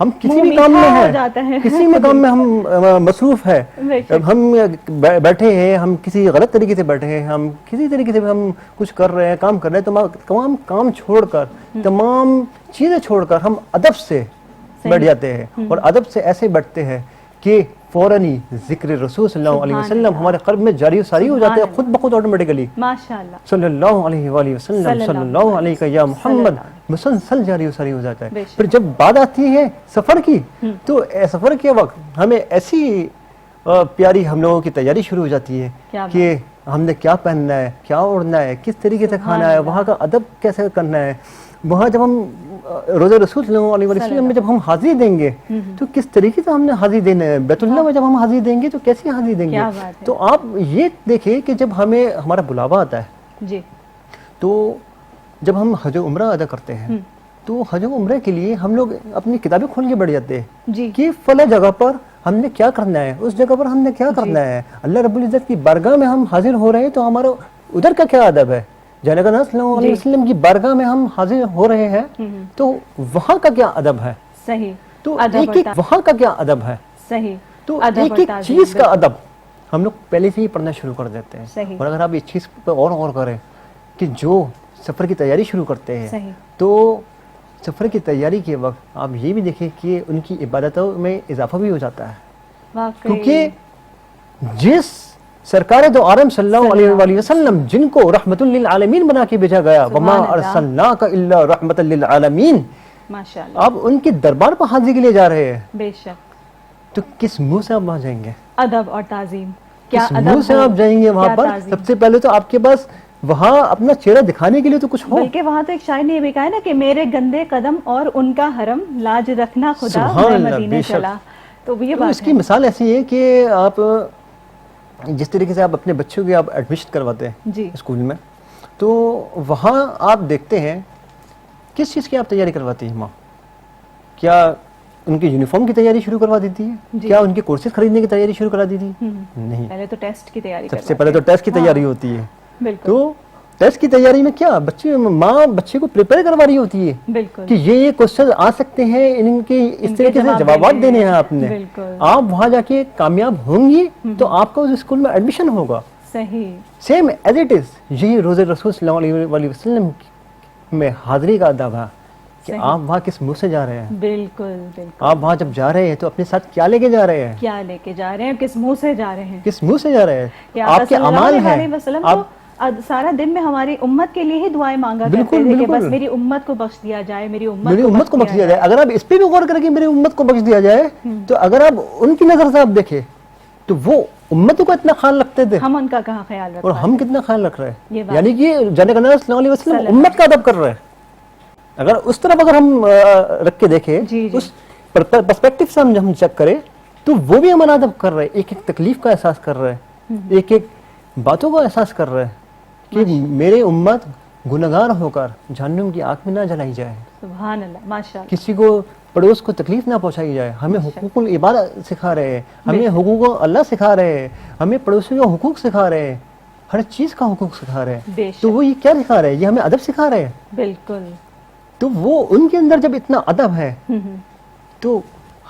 ہم کسی بھی کام میں ہیں، کسی بھی کام میں ہم مصروف ہے، ہم بیٹھے ہیں، ہم کسی غلط طریقے سے بیٹھے ہیں، ہم کسی طریقے سے ہم کچھ کر رہے ہیں، کام کر رہے ہیں، تو تمام کام چھوڑ کر، تمام چیزیں چھوڑ کر ہم ادب سے بیٹھ جاتے ہیں، اور ادب سے ایسے بیٹھتے ہیں کہ فوراً ہی ذکر رسول صلی اللہ علیہ وسلم ہمارے قلب میں جاری و ساری ہو جاتے ہیں، خود بخود آٹومیٹیکلی، ماشاءاللہ صلی اللہ علیہ وآلہ وسلم، صلی اللہ علیہ یا محمد، مسلسل جاری و ساری ہو جاتا ہے۔ پھر جب بات آتی ہے سفر کی، تو سفر کے وقت ہمیں ایسی پیاری ہم لوگوں کی تیاری شروع ہو جاتی ہے کہ ہم نے کیا پہننا ہے، کیا اوڑھنا ہے، کس طریقے سے کھانا ہے، وہاں کا ادب کیسے کرنا ہے، وہاں جب ہم روزہ رسول صلی اللہ علیہ وسلم میں جب ہم حاضری دیں گے تو کس طریقے سے ہم نے حاضری دینا ہے، بیت اللہ میں جب ہم حاضری دیں گے تو کیسی حاضری دیں گے۔ تو آپ یہ دیکھیں کہ جب ہمیں ہمارا بلاوا آتا ہے جی، تو جب ہم حج و عمرہ ادا کرتے ہیں تو حج و عمرہ کے لیے ہم لوگ اپنی کتابیں کھول کے بیٹھ جاتے ہیں کہ فلاں جگہ پر ہم نے کیا کرنا ہے، اس جگہ پر ہم نے کیا کرنا ہے، اللہ رب العزت کی بارگاہ میں ہم حاضر ہو رہے ہیں تو ہمارا ادھر کا کیا ادب ہے، جناب صلی اللہ علیہ وسلم کی بارگاہ میں ہم حاضر ہو رہے ہیں تو وہاں کا کیا ادب ہے، صحیح، تو ایک ایک وہاں کا کیا ادب ہے، صحیح، تو ایک ایک چیز کا ادب ہم لوگ پہلے سے ہی پڑھنا شروع کر دیتے ہیں۔ اور اگر آپ اس چیز پہ اور غور کریں کہ جو سفر کی تیاری شروع کرتے ہیں تو سفر کی تیاری کے وقت آپ یہ بھی دیکھیں کہ ان کی عبادتوں میں اضافہ بھی ہو جاتا ہے، کیونکہ جس سرکار دو عالم صلی اللہ علیہ وآلہ وسلم جن کو رحمت للعالمین بنا کے بھیجا گیا، وما ارسلناک الا رحمت للعالمین، آپ ان کے دربار پر حاضری کے لیے جا رہے ہیں، بے شک، تو کس منہ سے آپ وہاں جائیں گے، ادب اور تعظیم، کس منہ سے آپ جائیں گے وہاں پر؟ سب سے پہلے تو آپ کے پاس وہاں اپنا چہرہ دکھانے کے لیے تو کچھ ہو، بلکہ وہاں تو ایک شاعر نے یہ بھی کہا ہے نا کہ میرے گندے قدم اور ان کا حرم لاج رکھنا خدا، میں مدینے چلا، تو یہ بات اس کی مثال ایسی ہے کہ آپ جس طریقے سے آپ اپنے بچوں کی آپ ایڈمیشن کرواتے ہیں اسکول میں، تو وہاں آپ دیکھتے ہیں کس چیز کی آپ تیاری کرواتی ہیں ماں، کیا ان کی یونیفارم کی تیاری شروع کروا دیتی ہے، کیا ان کے کورسز خریدنے کی تیاری شروع کرا دیتی ہے؟ نہیں، پہلے تو ٹیسٹ کی تیاری، سب سے پہلے تو ٹیسٹ کی تیاری ہوتی ہے، بالکل، تو ٹیسٹ کی تیاری میں کیا ماں بچے کو پریپیئر کروا رہی ہوتی ہے بالکل کہ یہ کوسچن آ سکتے ہیں، ان کے اس طریقے سے جوابات دینے ہیں آپ نے، آپ وہاں جا کے کامیاب ہوں گی تو آپ کا اس اسکول میں ایڈمیشن ہوگا۔ صحیح، سیم ایز اٹ از یہی روزہ رسول صلی اللہ علیہ وسلم میں حاضری کا ادب ہے کہ آپ وہاں کس منہ سے جا رہے ہیں، بالکل بالکل، آپ وہاں جب جا رہے ہیں تو اپنے ساتھ کیا لے کے جا رہے ہیں، کیا لے کے جا رہے ہیں، کس منہ سے جا رہے ہیں، کس منہ سے جا رہے ہیں، آپ کے اعمال ہیں، آپ سارا دن میں ہماری امت کے لیے ہی دعائیں مانگا کرتے تھے کہ بس میری امت کو بخش دیا جائے، میری امت کو بخش دیا جائے۔ اگر آپ اس پہ بھی غور کریں کہ میری امت کو بخش دیا جائے تو اگر آپ ان کی نظر سے آپ دیکھیں تو وہ امتوں کا اتنا خیال رکھتے تھے، ہم ان کا کہاں خیال رکھتے اور ہم کتنا خیال رکھ رہے ہیں، یعنی کہ جناب صلی اللہ علیہ وسلم امت کا ادب کر رہے ہیں۔ اگر اس طرف اگر ہم رکھ کے دیکھیں، اس پرسپیکٹو سے ہم چیک کریں تو وہ بھی ہمارا ادب کر رہے ہیں، ایک ایک تکلیف کا احساس کر رہے ہیں، ایک ایک باتوں کا احساس کر رہے ہیں کہ میرے امت گنہگار ہو کر جہنم کی آگ میں نہ جلائی جائے، سبحان اللہ، ماشاءاللہ، کسی کو پڑوس کو تکلیف نہ پہنچائی جائے، ہمیں حقوق العباد سکھا رہے ہیں، ہمیں حقوق اللہ سکھا رہے ہیں، ہمیں پڑوسیوں کا حقوق سکھا رہے ہیں، ہر چیز کا حقوق سکھا رہے ہیں، تو وہ یہ کیا سکھا رہے ہیں؟ یہ ہمیں ادب سکھا رہے ہیں، بالکل، تو وہ ان کے اندر جب اتنا ادب ہے تو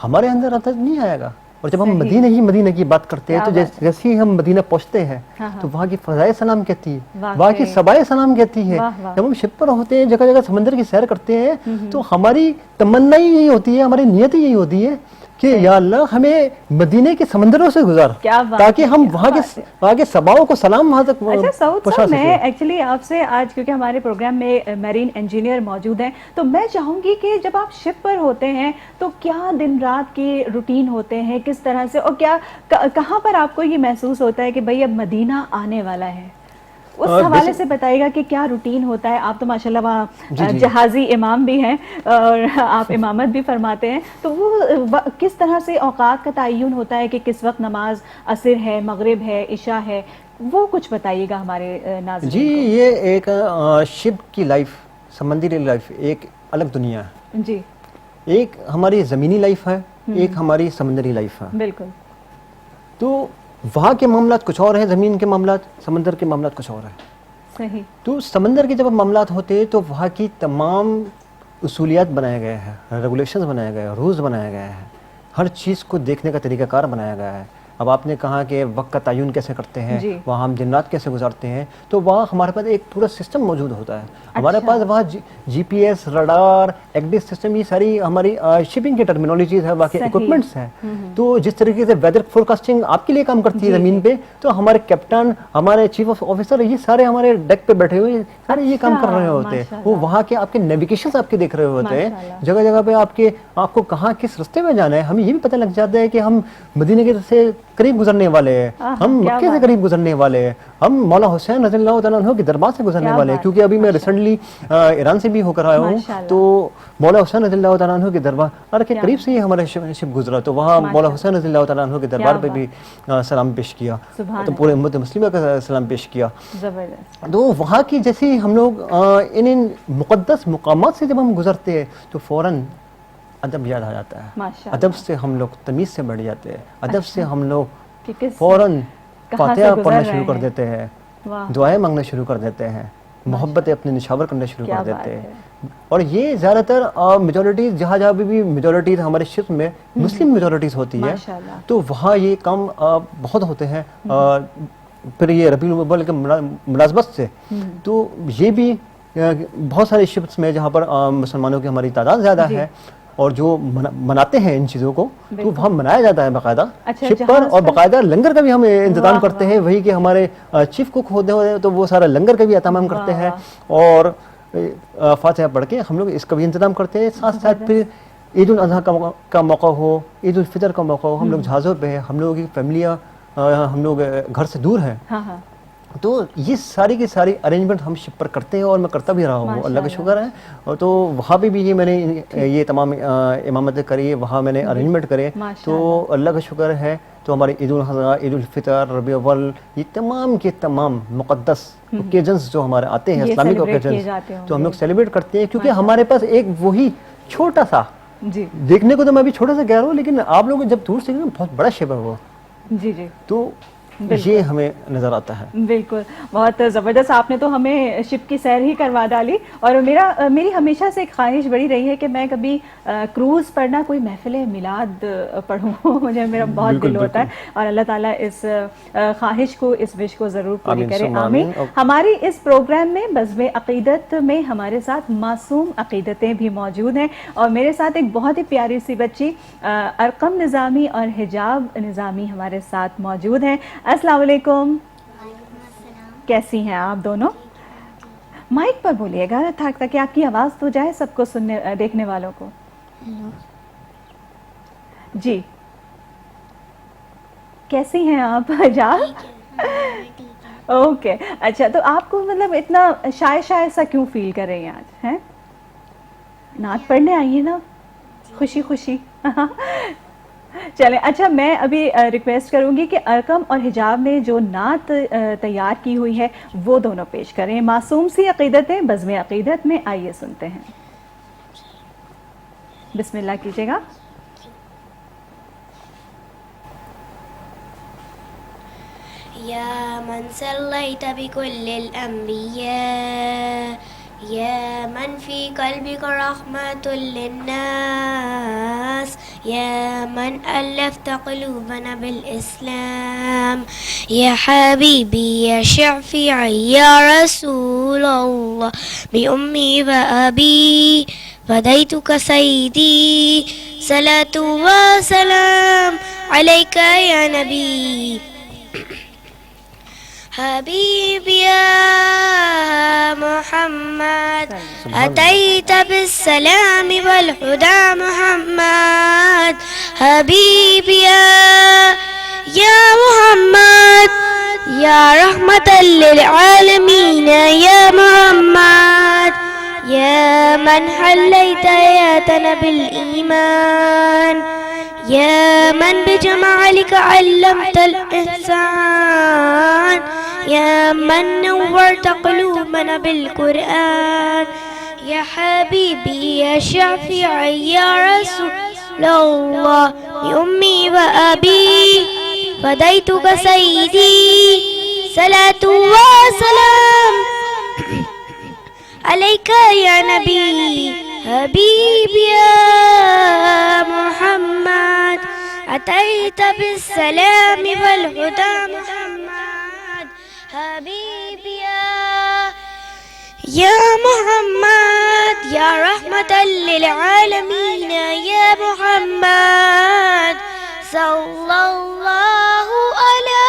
ہمارے اندر ادب نہیں آئے گا۔ اور جب ہم مدینہ کی بات کرتے ہیں تو جیسے ہی ہم مدینہ پہنچتے ہیں تو وہاں کی فضائے سلام کہتی ہے، وہاں کی سبائے سلام کہتی ہے، جب ہم شپ پر ہوتے ہیں، جگہ جگہ سمندر کی سیر کرتے ہیں تو ہماری تمنا ہی یہی ہوتی ہے، ہماری نیت ہی یہی ہوتی ہے کہ یا اللہ ہمیں مدینے کے سمندروں سے گزار تاکہ ہم وہاں کے سباؤں کو سلام وہاں تک پہنچا سکیں۔ میں ایکچولی آپ سے آج کیونکہ ہمارے پروگرام میں میرین انجینئر موجود ہیں تو میں چاہوں گی کہ جب آپ شپ پر ہوتے ہیں تو کیا دن رات کی روٹین ہوتے ہیں، کس طرح سے، اور کیا کہاں پر آپ کو یہ محسوس ہوتا ہے کہ بھئی اب مدینہ آنے والا ہے، اس حوالے سے بتائیے گا کہ کیا روٹین ہوتا ہے؟ آپ تو ماشاءاللہ وہاں جہازی امام بھی ہیں اور آپ امامت بھی فرماتے ہیں، تو وہ کس طرح سے اوقات کا تعین ہوتا ہے کہ کس وقت نماز عصر ہے، مغرب ہے، عشاء ہے، وہ کچھ بتائیے گا ہمارے ناظرین جی، یہ ایک شپ کی لائف، سمندری لائف ایک الگ دنیا ہے جی، ایک ہماری زمینی لائف ہے، ایک ہماری سمندری لائف ہے، بالکل، تو وہاں کے معاملات کچھ اور ہیں، زمین کے معاملات، سمندر کے معاملات کچھ اور ہیں، صحیح، تو سمندر کے جب معاملات ہوتے ہیں تو وہاں کی تمام اصولیات بنائے گئے ہیں, ریگولیشنز بنائے گئے ہیں, رولز بنائے گئے ہیں, ہر چیز کو دیکھنے کا طریقہ کار بنایا گیا ہے. اب آپ نے کہا کہ وقت کا تعین کیسے کرتے ہیں, وہاں ہم دن رات کیسے گزارتے ہیں, تو وہاں ہمارے پاس ایک پورا سسٹم موجود ہوتا ہے. ہمارے پاس وہاں جی پی ایس, رڈار, ایکڈس سسٹم, یہ ساری ہماری شپنگ کی ٹرمینالوجیز ہے, باقی اکوپمنٹس ہیں. تو جس طریقے سے ویدر فور کاسٹنگ آپ کے لیے کام کرتی ہے زمین پہ, تو ہمارے کیپٹن, ہمارے چیف آف آفیسر, یہ سارے ہمارے ڈیک پہ بیٹھے ہوئے سارے یہ کام کر رہے ہوتے ہیں. وہ وہاں کے آپ کے نیویگیشن آپ کے دیکھ رہے ہوتے ہیں, جگہ جگہ پہ آپ کو کہاں کس رستے میں جانا ہے. ہمیں یہ بھی پتہ لگ جاتا ہے کہ ہم مدینے کے سے قریب گزرنے والے ہیں, ہم مکے سے قریب گزرنے والے ہیں, ہم مولا حسین رضی اللہ تعالیٰ عنہ کے دربار سے گزرنے والے ہیں. کیونکہ ابھی میں ریسنٹلی ایران سے بھی ہو کر آیا ہوں, تو مولا حسین رضی اللہ تعالیٰ عنہ کے دربار کے قریب سے ہی ہمارا شپ گزرا, تو وہاں مولا حسین رضی اللہ تعالیٰ عنہ کے دربار پہ بھی سلام پیش کیا, تو پورے امت مسلمہ کا سلام پیش کیا. تو وہاں کی جیسے ہم لوگ ان مقدس مقامات سے جب ہم گزرتے ہیں تو فوراً ادب یاد آ جاتا ہے. ادب سے ہم لوگ تمیز سے بڑھ جاتے ہیں, ادب سے ہم لوگ فوراً فاتحہ پڑھنا شروع کر دیتے ہیں, دعائیں مانگنا شروع کر دیتے ہیں, محبتیں اپنے نشاور کرنا شروع کر دیتے ہیں. اور یہ زیادہ تر میجورٹیز, جہاں جہاں بھی میجورٹیز ہمارے شرق میں مسلم میجورٹیز ہوتی ہے, تو وہاں یہ کام بہت ہوتے ہیں. پھر یہ ربیع الاول کے مناسبت سے تو یہ بھی بہت سارے شپس میں جہاں پر مسلمانوں کی ہماری تعداد زیادہ ہے اور جو مناتے ہیں ان چیزوں کو, تو وہاں منایا جاتا ہے باقاعدہ شپ پر, اور باقاعدہ لنگر کا بھی ہم انتظام کرتے ہیں. وہی کہ ہمارے چیف کک ہوتے ہیں تو وہ سارا لنگر کا بھی اہتمام کرتے ہیں, اور فاتحہ پڑھ کے ہم لوگ اس کا بھی انتظام کرتے ہیں. ساتھ ساتھ پھر عید الاضحیٰ کا موقع ہو, عید الفطر کا موقع ہو, ہم لوگ جہازوں پہ ہیں, ہم لوگوں کی فیملیاں ہم لوگ گھر سے دور ہیں, تو یہ ساری کی ساری ارینجمنٹ ہم شپ پر کرتے ہیں, اور میں کرتا بھی رہا ہوں, اللہ کا شکر ہے. اور تو وہاں پہ بھی یہ میں نے یہ تمام امامتیں کری, وہاں میں نے ارینجمنٹ کرے, تو اللہ کا شکر ہے. تو ہماری عید الاضحیٰ, عید الفطر, ربیع الاول, یہ تمام کے تمام مقدس اوکیجنز جو ہمارے آتے ہیں, اسلامک اوکیجنز, تو ہم لوگ سیلیبریٹ کرتے ہیں. کیونکہ ہمارے پاس ایک وہی چھوٹا سا, دیکھنے کو تو میں ابھی چھوٹا سا کہہ رہا ہوں, لیکن آپ لوگ جب دور سے بہت بڑا شپ ہے وہ, تو یہ ہمیں نظر آتا ہے. بالکل, بہت زبردست. آپ نے تو ہمیں شپ کی سیر ہی کروا ڈالی. اور میری ہمیشہ سے ایک خواہش بڑی رہی ہے کہ میں کبھی کروز پر نہ کوئی محفل میلاد پڑھوں, مجھے میرا بہت دل ہوتا ہے, اور اللہ تعالیٰ اس خواہش کو, اس وش کو ضرور پوری کرے, آمین. ہماری اس پروگرام میں بزم عقیدت میں ہمارے ساتھ معصوم عقیدتیں بھی موجود ہیں, اور میرے ساتھ ایک بہت ہی پیاری سی بچی ارقم نظامی اور حجاب نظامی ہمارے ساتھ موجود ہیں. السلام علیکم. کیسی ہیں آپ دونوں؟ مائک پر بولیے گا تاکہ آپ کی آواز تو جائے سب کو سننے دیکھنے والوں کو. جی, کیسی ہیں آپ حجاب؟ اوکے, اچھا. تو آپ کو مطلب اتنا شائع سا کیوں فیل کر رہی ہیں آج, ہیں؟ نعت پڑھنے آئی ہیں نا, خوشی خوشی. چلیں, اچھا, میں ابھی ریکویسٹ کروں گی کہ ارقم اور حجاب نے جو نعت تیار کی ہوئی ہے وہ دونوں پیش کریں. معصوم سی عقیدتیں بزم عقیدت میں, آئیے سنتے ہیں. بسم اللہ کیجیے گا. یا من صلیت بکل الانبیاء, یا من فی قلبک رحمت للناس, یا من ألفت قلوبنا بالإسلام, یا حبیبی یا شفیعی یا رسول اللہ, بأمی و ابی فدیتک سیدی, صلاة و سلام علیک یا نبی. حبیب یا محمد, أتيت بالسلام والهدى محمد. حبيب يا محمد, يا رحمة للعالمين يا محمد, يا من حليت حياتنا بالإيمان, يا من بجمالك علمت الإحسان, يا من نورت قلوبنا بالقرآن. يا حبيبي يا شفيعي يا رسول الله, بأمي وأبي فديتك سيدي, صلاة وسلام عليك يا نبي. حبيب يا محمد أتيت بالسلام والهدى محمد حبيب يا محمد يا رحمة للعالمين يا محمد صلى الله على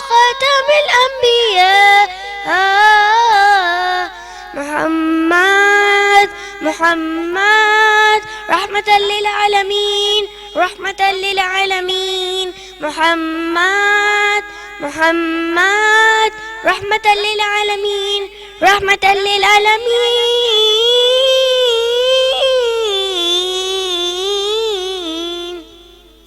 خاتم الأنبياء محمد محمد رحمة للعالمين رحمة للعالمين محمد محمد رحمة للعالمين رحمة للعالمين.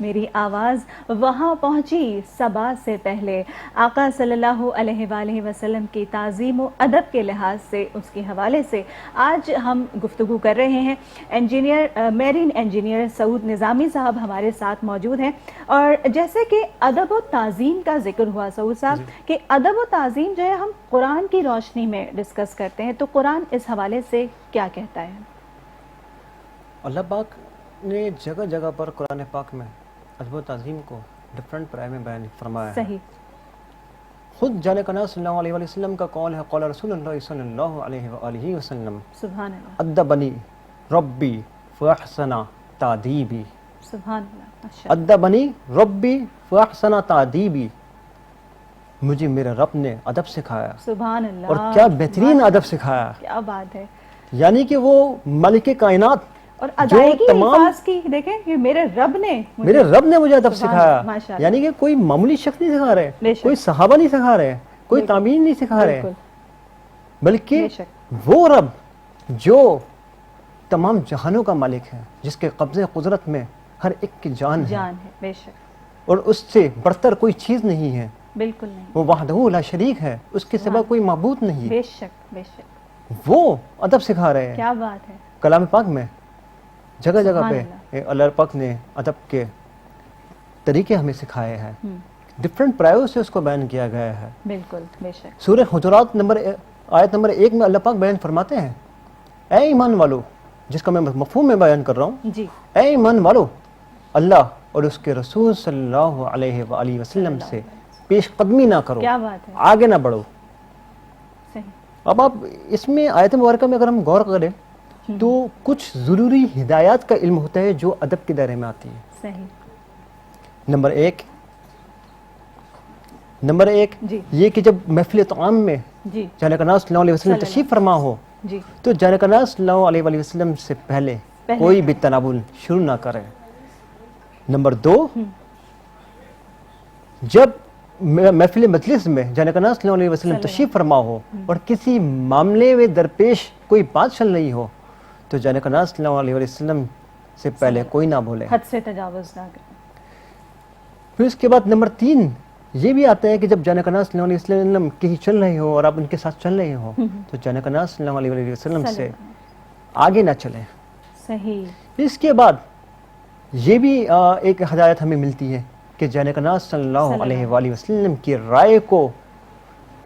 میری آواز وہاں پہنچی صبا سے پہلے. آقا صلی اللہ علیہ وآلہ وسلم کی تعظیم و ادب کے لحاظ سے اس کے حوالے سے آج ہم گفتگو کر رہے ہیں. میرین انجینئر سعود نظامی صاحب ہمارے ساتھ موجود ہیں. اور جیسے کہ ادب و تعظیم کا ذکر ہوا سعود صاحب کہ ادب و تعظیم جو ہے ہم قرآن کی روشنی میں ڈسکس کرتے ہیں, تو قرآن اس حوالے سے کیا کہتا ہے؟ اللہ پاک نے جگہ جگہ پر قرآن پاک میں ادب و تعظیم کو ڈفرنٹ پرائے میں بیان فرمایا ہے. صحیح. خود جانے کا نام صلی اللہ علیہ وسلم کا قول ہے, قول رسول اللہ صلی اللہ علیہ وآلہ وسلم سبحان اللہ. ادبنی ربی فاحسن تعدیبی. سبحان اللہ. ادبنی ربی فاحسن تعدیبی. مجھے میرے رب نے ادب سکھایا. سبحان اللہ. اور کیا بہترین ادب سکھایا. کیا بات ہے. یعنی کہ وہ مالک کائنات اور ادائیگی الفاظ کی دیکھیں کہ میرے رب نے مجھے ادب سکھایا. یعنی کہ کوئی معمولی شخص نہیں سکھا رہے, کوئی صحابہ نہیں سکھا رہے, کوئی تابعین نہیں سکھا رہے, بلکہ وہ رب جو تمام جہانوں کا مالک ہے, جس کے قبضے قدرت میں ہر ایک کی جان ہے, بے شک, اور اس سے بڑھتر کوئی چیز نہیں ہے. بالکل نہیں. وہ وحدہ لا شریک ہے, اس کے سوا کوئی معبود نہیں. بے شک بے شک. وہ ادب سکھا رہے ہیں. کیا بات ہے. کلام پاک میں جگہ جگہ پہ اللہ پاک نے ادب کے طریقے ہمیں سکھائے ہیں, ڈفرنٹ پرائیوں سے اس کو بیان کیا گیا ہے. بالکل بے شک. سورہ حجرات آیت نمبر 1 میں اللہ پاک بیان فرماتے ہیں, اے ایمان والو, جس کا میں مفہوم میں بیان کر رہا ہوں, جی, اے ایمان والو, اللہ اور اس کے رسول صلی اللہ علیہ وآلہ وسلم سے پیش قدمی نہ کرو. کیا بات ہے. آگے نہ بڑھو. صحیح. اب آپ اس میں آیت مبارکہ میں اگر ہم غور کریں تو کچھ ضروری ہدایات کا علم ہوتا ہے جو ادب کے دائرے میں آتی ہے. صحیح. نمبر ایک جی, یہ کہ جب محفل طعام میں جی, جانے کا نام صلی اللہ علیہ وسلم تشریف فرما ہو, جی, تو جانے کا نام صلی اللہ علیہ وآلہ وسلم سے پہلے کوئی بھی تناول شروع نہ کرے. نمبر 2, جب محفل مجلس میں جانے کا نام صلی اللہ علیہ وسلم تشریف فرما ہو اور کسی معاملے میں درپیش کوئی بات چل رہی ہو, تو جانے کا نام صلی اللہ علیہ وسلم سے پہلے کوئی نہ بولے, حد سے تجاوز نہ کرے. پھر اس کے بعد نمبر 3 یہ بھی آتا ہے کہ جب جانے کا نام صلی اللہ علیہ وسلم کہیں چل رہے ہو اور آپ ان کے ساتھ چل رہے ہو, تو جانے کا نام صلی اللہ علیہ وسلم سے آگے نہ چلیں. صحیح. اس کے بعد یہ بھی ایک ہدایت ہمیں ملتی ہے کہ جانے کا نام صلی اللہ علیہ وآلہ وسلم کی رائے کو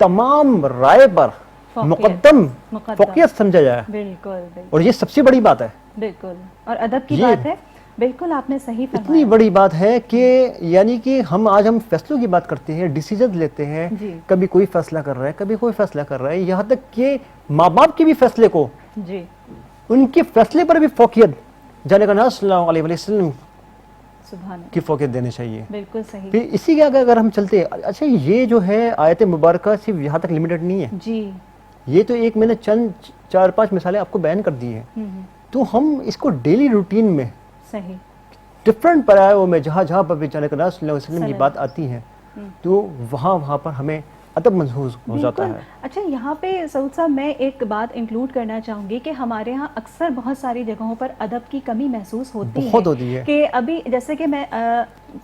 تمام رائے پر مقدم فوقیت سمجھا جائے. بالکل. اور یہ سب سے بڑی بات ہے. بالکل. اور ادب کی بات ہے. بالکل آپ نے صحیح فرمایا. اتنی بڑی بات ہے کہ یعنی کہ ہم فیصلوں کی بات کرتے ہیں, ڈیسیجن لیتے ہیں, کبھی کوئی فیصلہ کر رہا ہے, کبھی کوئی فیصلہ کر رہا ہے, یہاں تک کہ ماں باپ کے بھی فیصلے کو, جی, ان کے فیصلے پر بھی فوقیت جانے کا نام صلی اللہ علیہ وسلم کی فوقیت دینے چاہیے. بالکل صحیح. پھر اسی کے آگے اگر ہم چلتے, اچھا یہ جو ہے آیت مبارکہ صرف یہاں تک لمیٹڈ نہیں ہے. جی, یہ تو ایک میں نے چند 4-5 مثالیں آپ کو بیان کر دی ہیں. تو ہم اس کو ڈیلی روٹین میں صحیح ڈفرنٹ پرایوں میں جہاں جہاں پر بھی جانے کا نام صلی اللہ علیہ وسلم کی بات آتی ہے, تو وہاں پر ہمیں ادب محسوس ہو جاتا ہے. اچھا یہاں پہ سعود صاحب میں ایک بات انکلوڈ کرنا چاہوں گی کہ ہمارے ہاں اکثر بہت ساری جگہوں پر ادب کی کمی محسوس ہوتی ہے کہ ابھی جیسے کہ میں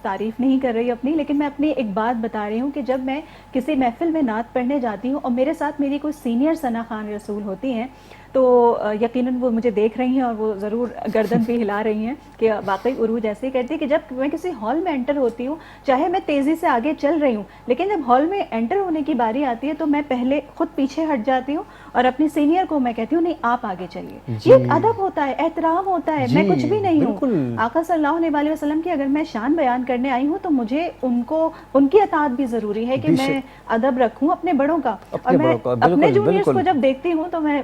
تعریف نہیں کر رہی اپنی, لیکن میں اپنی ایک بات بتا رہی ہوں کہ جب میں کسی محفل میں نعت پڑھنے جاتی ہوں اور میرے ساتھ میری کوئی سینئر ثنا خان رسول ہوتی ہیں, تو یقیناً وہ مجھے دیکھ رہی ہیں اور وہ ضرور گردن پہ ہلا رہی ہیں کہ واقعی عروج ایسے ہی کرتی ہے کہ جب میں کسی ہال میں انٹر ہوتی ہوں, چاہے میں تیزی سے آگے چل رہی ہوں, لیکن جب ہال میں انٹر ہونے کی باری آتی ہے تو میں پہلے خود پیچھے ہٹ جاتی ہوں اور اپنی سینئر کو میں کہتی ہوں نہیں آپ آگے چلیے. یہ ایک ادب ہوتا ہے, احترام ہوتا ہے. میں کچھ بھی نہیں ہوں, آقا صلی اللہ علیہ وسلم کی اگر میں شان بیان کرنے آئی ہوں تو مجھے ان کی اطاعت بھی ضروری ہے کہ میں ادب رکھوں اپنے بڑوں کا. اور میں اپنے جونیئرز کو جب دیکھتی ہوں تو میں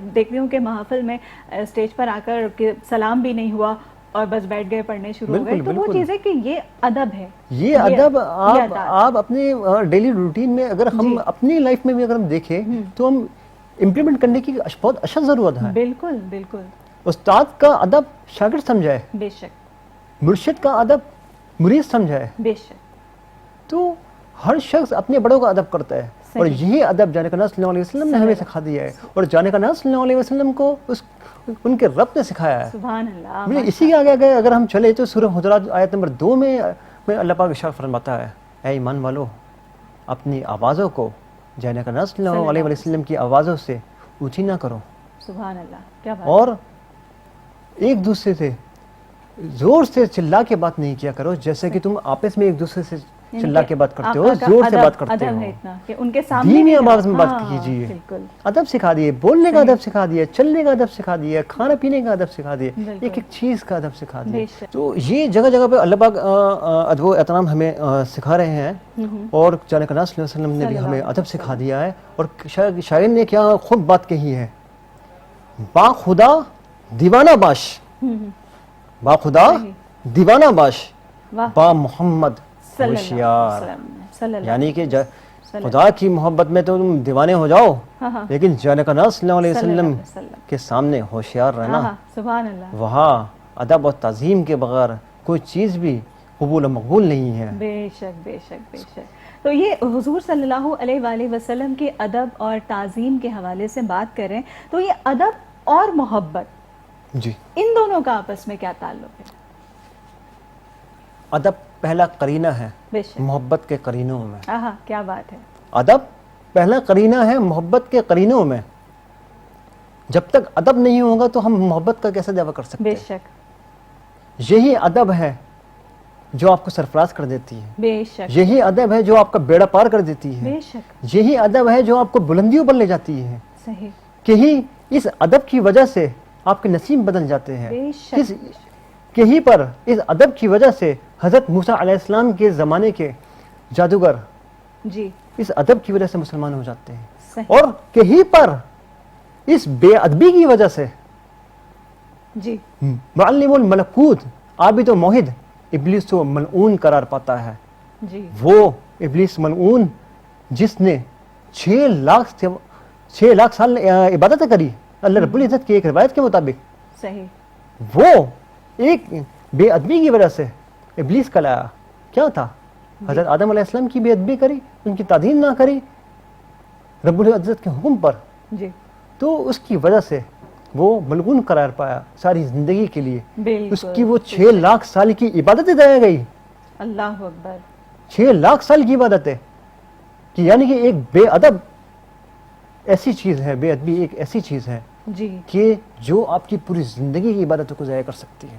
دیکھتی ہوں کہ محفل میں اسٹیج پر آ کر سلام بھی نہیں ہوا اور بس بیٹھ گئے, پڑھنے شروع ہو گئے, تو وہ چیز ہے کہ یہ ادب ہے. یہ ادب آپ اپنے ڈیلی روٹین میں اگر ہم اپنی لائف میں بھی اگر ہم دیکھیں تو ہم امپلیمنٹ کرنے کی بہت اشد ضرورت ہے. بالکل بالکل. استاد کا ادب شاگرد سمجھائے, بے شک. مرشد کا ادب مرید سمجھائے, بے شک. تو ہر شخص اپنے بڑوں کا ادب کرتا ہے. اور یہی ادب جانے کا نبی صلی اللہ علیہ وسلم نے ہمیں سکھا دیا ہے، اور جانے کا نبی صلی اللہ علیہ وسلم کو ان کے رب نے سکھایا ہے۔ سبحان اللہ۔ مجھے اسی کے آگے اگر ہم چلے تو سورہ حجرات آیت نمبر 2 میں اللہ پاک ارشاد فرماتا ہے، اے ایمان والو اپنی آوازوں کو جانے کا نبی صلی اللہ علیہ وسلم کی آوازوں سے اونچی نہ کرو، سبحان اللہ، کیا بات۔ اور ایک دوسرے سے زور سے چلا کے بات نہیں کیا کرو، جیسے کہ تم آپس میں ایک دوسرے سے چلا کے بات کرتے ہو، زور سے بات کرتے ہو۔ کہ ان کے سامنے دھیمی آواز میں بات کیجیے، بالکل ادب سکھا دیے، بولنے کا ادب سکھا دیا، چلنے کا ادب سکھا دیا، کھانا پینے کا ادب سکھا دیا، ایک ایک چیز کا ادب سکھا دیا۔ تو یہ جگہ جگہ پہ اللہ پاک ادب و احترام ہمیں سکھا رہے ہیں، اور جانے کا نبی صلی اللہ علیہ وسلم نے بھی ہمیں ادب سکھا دیا ہے۔ اور شاعر نے کیا خود بات کہی ہے، با خدا دیوانہ باش، با خدا دیوانہ باش، با محمد ہوشیار۔ یعنی کہ خدا کی محبت میں تو تم دیوانے ہو جاؤ، لیکن جانے کا نبی صلی اللہ علیہ وسلم کے سامنے ہوشیار رہنا۔ سبحان اللہ۔ وہاں ادب اور تعظیم کے بغیر کوئی چیز بھی قبول و مقبول نہیں ہے۔ بے شک بے شک بے شک۔ تو یہ حضور صلی اللہ علیہ وآلہ وسلم کے ادب اور تعظیم کے حوالے سے بات کریں تو یہ ادب اور محبت، جی، ان دونوں کا آپس میں کیا تعلق ہے؟ ادب پہلا قرینہ ہے بے شک، محبت کے قرینوں میں۔ آہا کیا بات ہے۔ ادب پہلا قرینہ ہے محبت کے قرینوں میں۔ جب تک ادب نہیں ہوگا تو ہم محبت کا کیسے دعویٰ کر سکتے بے ہیں؟ شک یہی ادب ہے جو آپ کو سرفراز کر دیتی ہے، بے شک یہی ادب ہے جو آپ کا بیڑا پار کر دیتی ہے، بے شک، یہی ادب ہے جو آپ کو بلندیوں پر لے جاتی ہے، صحیح، کہ اس ادب کی وجہ سے آپ کے نصیب بدل جاتے ہیں۔ بے شک، کہیں پر اس ادب کی وجہ سے حضرت موسیٰ علیہ السلام کے زمانے کے جادوگر جی اس ادب کی وجہ سے مسلمان ہو جاتے ہیں، صحیح، اور کہیں پر اس بے ادبی کی وجہ سے جی معلم الملکوت عابد و موحد ابلیس تو ملعون قرار پاتا ہے۔ جی وہ ابلیس ملعون جس نے 6 لاکھ سال عبادت کری اللہ رب العزت کی ایک روایت کے مطابق، صحیح، وہ ایک بے ادبی کی وجہ سے ابلیس کا لایا کیا تھا؟ حضرت آدم علیہ السلام کی بے ادبی کری، ان کی تعظیم نہ کری رب العزت کے حکم پر، جی تو اس کی وجہ سے وہ ملعون قرار پایا ساری زندگی کے لیے۔ بالکل، اس کی وہ 6 لاکھ سال کی عبادت ضائع گئی، اللہ اکبر، 6 لاکھ سال کی عبادت ہے، کہ یعنی کہ ایک بے ادب ایسی چیز ہے، بے ادبی ایک ایسی چیز ہے جی کہ جو آپ کی پوری زندگی کی عبادتوں کو ضائع کر سکتی ہے۔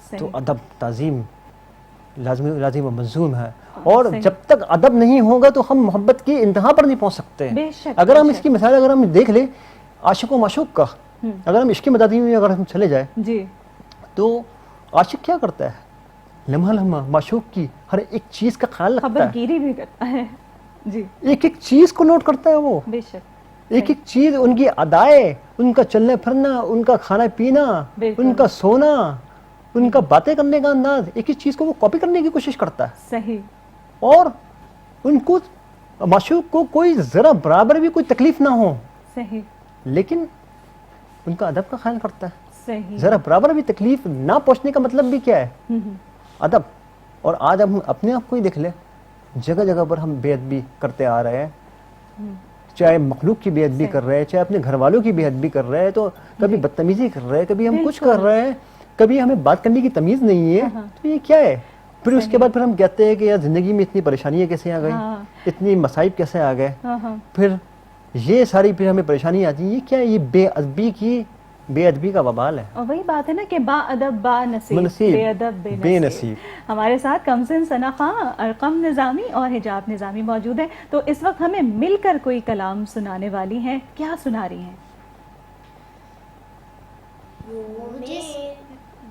تو صحیح، ادب تعظیم لازم و ملزوم ہے، اور صحیح، جب تک ادب نہیں ہوگا تو ہم محبت کی انتہا پر نہیں پہنچ سکتے ہیں۔ بے شک، اگر بے ہم اس شک، کی مثال اگر ہم دیکھ لیں عاشق و معشوق کا، اگر ہم عشق مدادی میں اگر ہم چلے جائیں جی تو عاشق کیا کرتا ہے؟ لمحہ لمحہ معشوق کی ہر ایک چیز کا خیال رکھتا خبر ہے، گیری بھی کرتا ہے، جی ایک ایک چیز کو نوٹ کرتا ہے، وہ بے شک، ایک ایک چیز، ان کی ادائیں، ان کا چلنا پھرنا، ان کا کھانا پینا، بالکل، ان کا سونا، ان کا باتیں کرنے کا انداز، ایک ایک چیز کو وہ کاپی کرنے کی کوشش کرتا ہے، صحیح، اور ان کو معشوق کو کوئی ذرا برابر بھی کوئی تکلیف نہ ہو، صحیح، لیکن ان کا ادب کا خیال کرتا ہے۔ صحیح، ذرا برابر بھی تکلیف نہ پہنچنے کا مطلب بھی کیا ہے؟ ادب۔ اور آج ہم اپنے آپ کو ہی دیکھ لیں، جگہ جگہ پر ہم بے ادبی کرتے آ رہے ہیں، چاہے مخلوق کی بے ادبی کر رہے ہیں، چاہے اپنے گھر والوں کی بے ادبی کر رہے ہیں، تو کبھی بدتمیزی کر رہے ہیں، کبھی ہم کچھ کر رہے ہیں، کبھی ہمیں بات کرنے کی تمیز نہیں ہے، تو یہ کیا ہے؟ پھر اس کے بعد پھر ہم کہتے ہیں کہ یار زندگی میں اتنی پریشانیاں کیسے آ گئی، اتنی مصائب کیسے آ گئے، پھر یہ ساری پھر ہمیں پریشانی آتی ہے، یہ کیا ہے؟ یہ بے ادبی کا وبال ہے۔ اور وہی بات ہے نا کہ با ادب با نصیب، نصیب، بے ادب بے نصیب۔ ہمارے ساتھ کمسن ثنا خان، ارقم نظامی اور حجاب نظامی موجود ہیں، تو اس وقت ہمیں مل کر کوئی کلام سنانے والی ہیں، کیا سنا رہی ہیں؟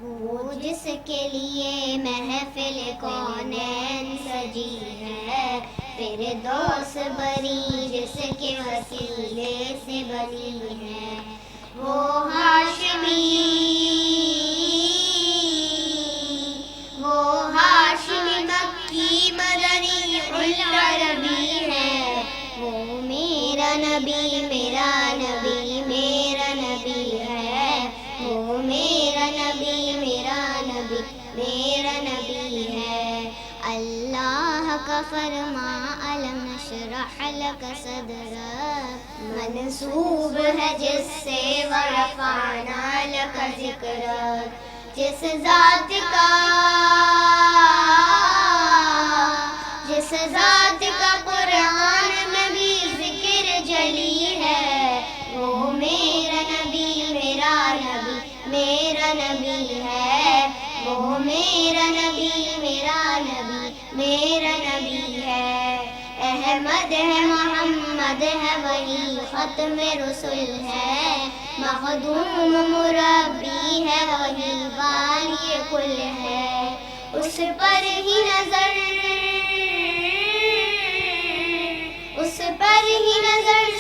وہ جس کے لیے محفل کونین سجی ہے، فردوس بری جس کے وسیلے سے بنی ہے، وہ ہاشمی مکی مدنی العربی ہے، وہ میرا نبی میرا نبی میرا نبی ہے، وہ میرا نبی میرا نبی میرا نبی ہے، اللہ کا فرما علم نشرح لك صدرك منسوب ہے جس سے ورفعنا لك ذکرک جس ذات کا قرآن میں بھی ذکر جلی ہے وہ میرا نبی میرا نبی میرا نبی ہے وہ میرا نبی میرا نبی میرا نبی ہے احمد ہے محمد ہے وہی ختم رسول ہے مخدوم مربی ہے وہی والی کل ہے اس پر ہی نظر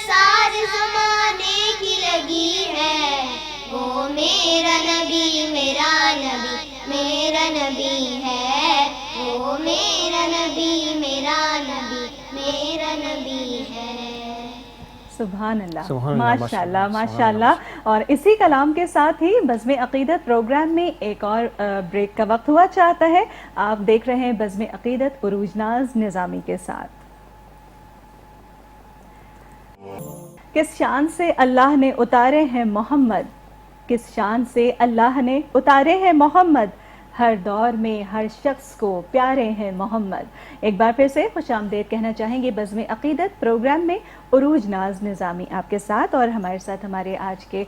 سارے زمانے کی لگی ہے وہ میرا نبی میرا نبی میرا نبی ہے وہ میرا نبی میرا نبی میرا نبی ہے سبحان اللہ سبحان اللہ، ماشاء اللہ ماشاء اللہ. اور اسی کلام کے ساتھ ہی بزم عقیدت پروگرام میں ایک اور بریک کا وقت ہوا چاہتا ہے. آپ دیکھ رہے ہیں بزم عقیدت عروج ناز نظامی کے ساتھ. کس شان سے اللہ نے اتارے ہیں محمد کس شان سے اللہ نے اتارے ہیں محمد ہر دور میں ہر شخص کو پیارے ہیں محمد. ایک بار پھر سے خوش آمدید کہنا چاہیں گے بزم عقیدت پروگرام میں عروج ناز نظامی آپ کے ساتھ، اور ہمارے ساتھ ہمارے آج کے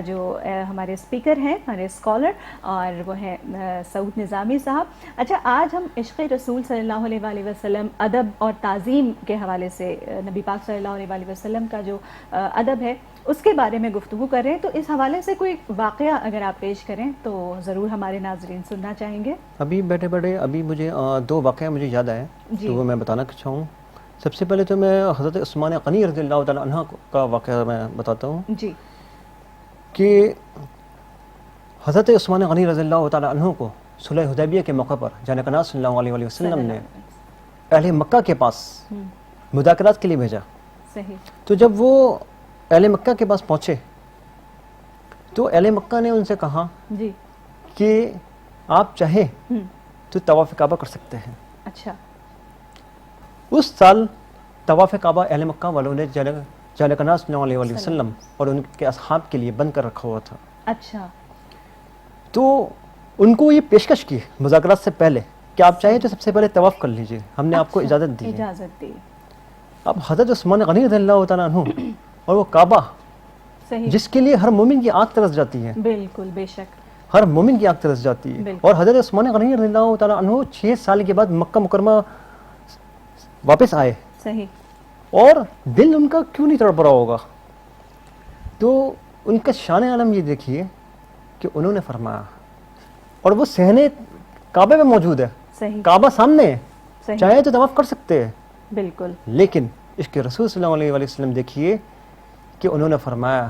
جو ہمارے اسپیکر ہیں ہمارے اسکالر اور وہ ہیں سعود نظامی صاحب. اچھا، آج ہم عشق رسول صلی اللہ علیہ وآلہ وسلم ادب اور تعظیم کے حوالے سے نبی پاک صلی اللہ علیہ وآلہ وسلم کا جو ادب ہے اس کے بارے میں گفتگو کر رہے ہیں. تو اس حوالے سے کوئی واقعہ اگر آپ پیش کریں تو ضرور ہمارے ناظرین سننا چاہیں گے. ابھی بیٹھے ابھی مجھے دو واقعہ مجھے یاد آئے تو وہ میں بتانا چاہوں. سب سے پہلے تو میں حضرت عثمان غنی رضی اللہ تعالیٰ عنہ کا واقعہ میں بتاتا ہوں جی. کہ حضرت عثمان غنی رضی اللہ تعالیٰ عنہ کو صلح حدیبیہ کے موقع پر جان کناز صلی اللہ علیہ وسلم نے اہل مکہ کے پاس مذاکرات کے لیے بھیجا. صحیح. تو جب وہ اہل مکہ کے پاس پہنچے تو اہل مکہ نے ان سے کہا جی کہ آپ چاہیں تو طواف کعبہ کر سکتے ہیں. اچھا. اس سال طواف کعبہ اہل مکہ والوں نے جان کناز صلی اللہ علیہ وسلم اور ان کے اصحاب کے لیے بند کر رکھا ہوا تھا. اچھا. تو ان کو یہ پیشکش کی مذاکرات سے پہلے کہ آپ چاہیں تو سب سے پہلے طواف کر لیجئے، ہم نے آپ کو اجازت دی ہے. اجازت دی. اب حضرت عثمان غنی رضی اللہ تعالیٰ عنہ اور وہ کعبہ صحیح. جس کے لیے ہر مومن کی آنکھ ترس جاتی ہے، بالکل بے شک. ہر مومن کی آنکھ ترس جاتی ہے. بالکل. اور حضرت عثمان غنی رضی اللہ تعالیٰ عنہ 6 سال کے بعد مکہ مکرمہ واپس آئے صحیح. اور دل ان کا کیوں نہیں تڑپ رہا ہوگا. تو ان کا شان عالم یہ دیکھیے کہ انہوں نے فرمایا، اور وہ صحن کعبے میں موجود ہے، صحیح. کعبہ سامنے ہے، صحیح. چاہے تو طواف کر سکتے ہیں. بالکل. لیکن عشق رسول صلی اللہ علیہ وسلم دیکھیے کہ انہوں نے فرمایا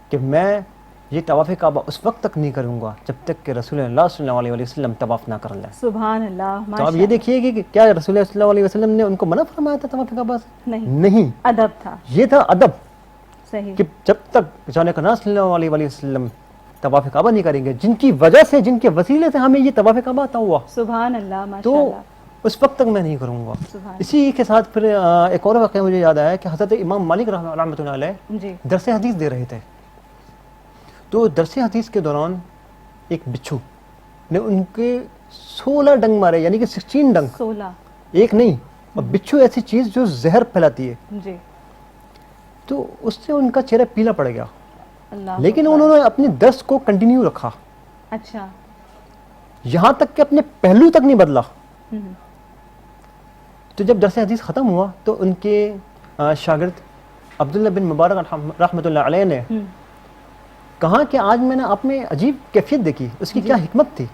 کہ میں یہ طواف کعبہ اس وقت تک نہیں کروں گا جب تک کہ رسول اللہ صلی اللہ علیہ وسلم طواف نہ کر لیں. سبحان اللہ. تو آپ یہ دیکھیے کہ کیا رسول اللہ صلی اللہ علیہ وسلم نے ان کو منع فرمایا تھا طواف کعبہ سے؟ نہیں. ادب تھا. یہ تھا ادب صحیح. کہ جب تک جان کناز صلی اللہ علیہ وسلم طواف کعبہ نہیں کریں گے، جن کی وجہ سے جن کے وسیلے سے ہمیں یہ طواف کعبہ عطا ہوا، سبحان اللہ. ماشاء تو اللہ. اس وقت تک میں نہیں کروں گا. سبحان. اسی کے ساتھ پھر ایک اور واقعہ مجھے یاد آیا کہ حضرت امام مالک رحمۃ اللہ علیہ جی. درس حدیث دے رہے تھے. تو درس حدیث کے دوران ایک بچھو نے ان کے 16 ڈنگ مارے، یعنی کہ 16 ڈنگ، 16. ایک نہیں. اور بچھو ایسی چیز جو زہر پھیلاتی ہے، جی. تو اس سے ان کا چہرہ پیلا پڑ گیا. اللہ. لیکن انہوں نے اپنی درس کو کنٹینیو رکھا، اچھا. یہاں تک کہ اپنے پہلو تک نہیں بدلا. ہم. تو جب درس حدیث ختم ہوا تو ان کے شاگرد عبداللہ بن مبارک رحمۃ اللہ علیہ نے کہا کہ آج میں نے آپ میں عجیب کیفیت دیکھی، اس کی کیا حکمت تھی؟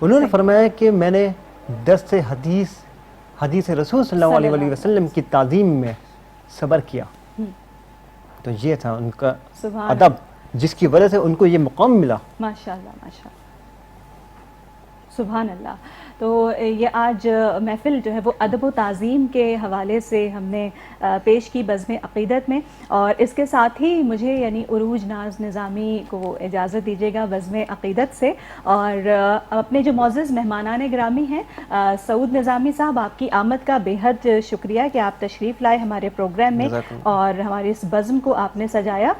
انہوں نے فرمایا کہ میں نے درس حدیث رسول صلی اللہ علیہ وسلم کی تعظیم میں صبر کیا. تو یہ تھا ان کا ادب جس کی وجہ سے ان کو یہ مقام ملا. ماشاء اللہ. ماشاء اللہ. سبحان اللہ. تو یہ آج محفل جو ہے وہ ادب و تعظیم کے حوالے سے ہم نے پیش کی بزم عقیدت میں، اور اس کے ساتھ ہی مجھے یعنی عروج ناز نظامی کو اجازت دیجیے گا بزم عقیدت سے. اور اپنے جو معزز مہمانان گرامی ہیں سعود نظامی صاحب، آپ کی آمد کا بے حد شکریہ کہ آپ تشریف لائے ہمارے پروگرام میں اور ہماری اس بزم کو آپ نے سجایا.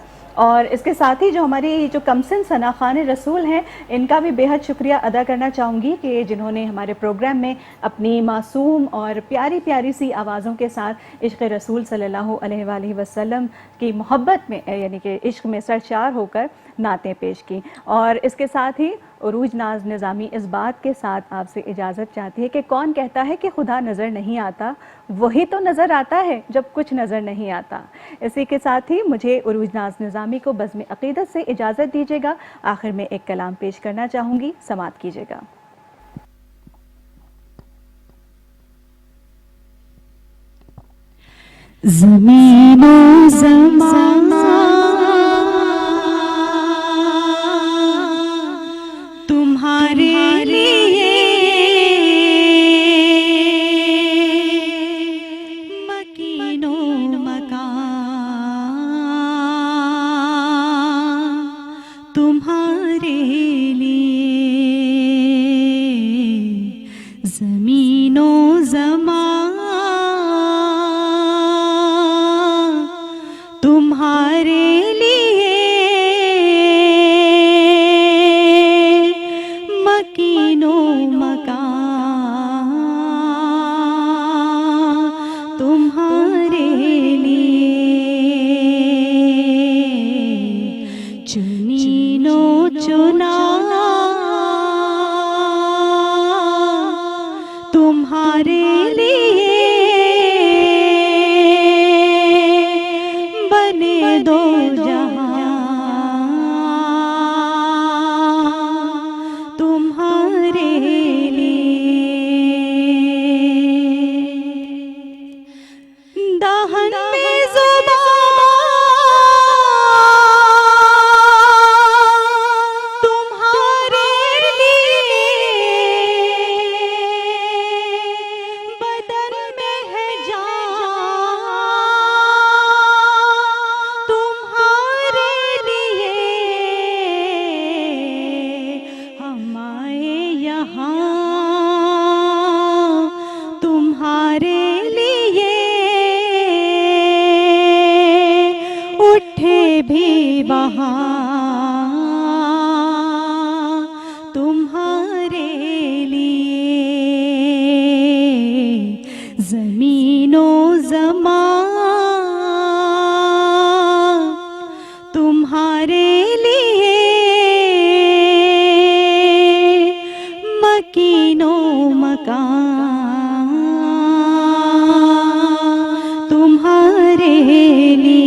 اور اس کے ساتھ ہی جو ہماری جو کمسن ثناخوان رسول ہیں ان کا بھی بے حد شکریہ ادا کرنا چاہوں گی کہ جنہوں نے ہمارے پروگرام میں اپنی معصوم اور پیاری پیاری سی آوازوں کے ساتھ عشق رسول صلی اللہ علیہ وآلہ وسلم کی محبت میں یعنی کہ عشق میں سرشار ہو کر نعتیں پیش کی. اور اس کے ساتھ ہی عروج ناز نظامی اس بات کے ساتھ آپ سے اجازت چاہتی ہے کہ کون کہتا ہے کہ خدا نظر نہیں آتا، وہی تو نظر آتا ہے جب کچھ نظر نہیں آتا. اسی کے ساتھ ہی مجھے عروج ناز نظامی کو بزم عقیدت سے اجازت دیجیے گا. آخر میں ایک کلام پیش کرنا چاہوں گی، سماعت کیجیے گا. زمین و زمان تمہارے لیے مکین و مکان تمہارے لیے زمین و زمان تمہارے لیے مکین و مکان تمہارے لیے چنین و چنا تمہارے لیے بنے دو جہاں تمہارے لیے دہن میں زبان تمہارے لیے بدن میں ہے جان تمہارے لیے ہم آئے یہاں تمہارے لیے اٹھے بھی وہاں تمہارے لیے زمین و زمان تمہارے لیے مکین و مکان تمہارے لیے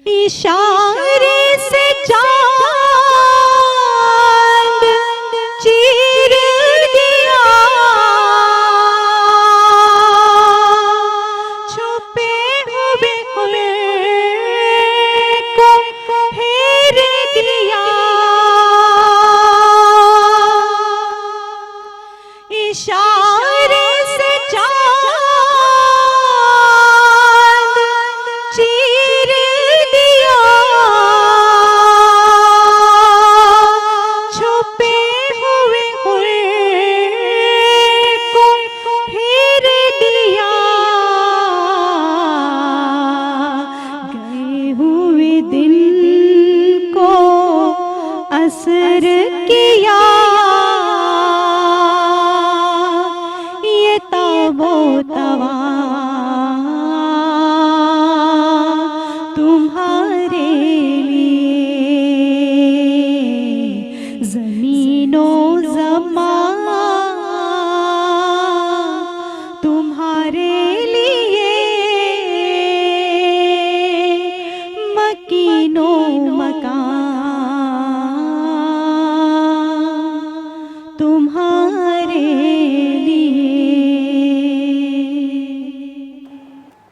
اشارے سے چاند چیر دیا چھپے ہوئے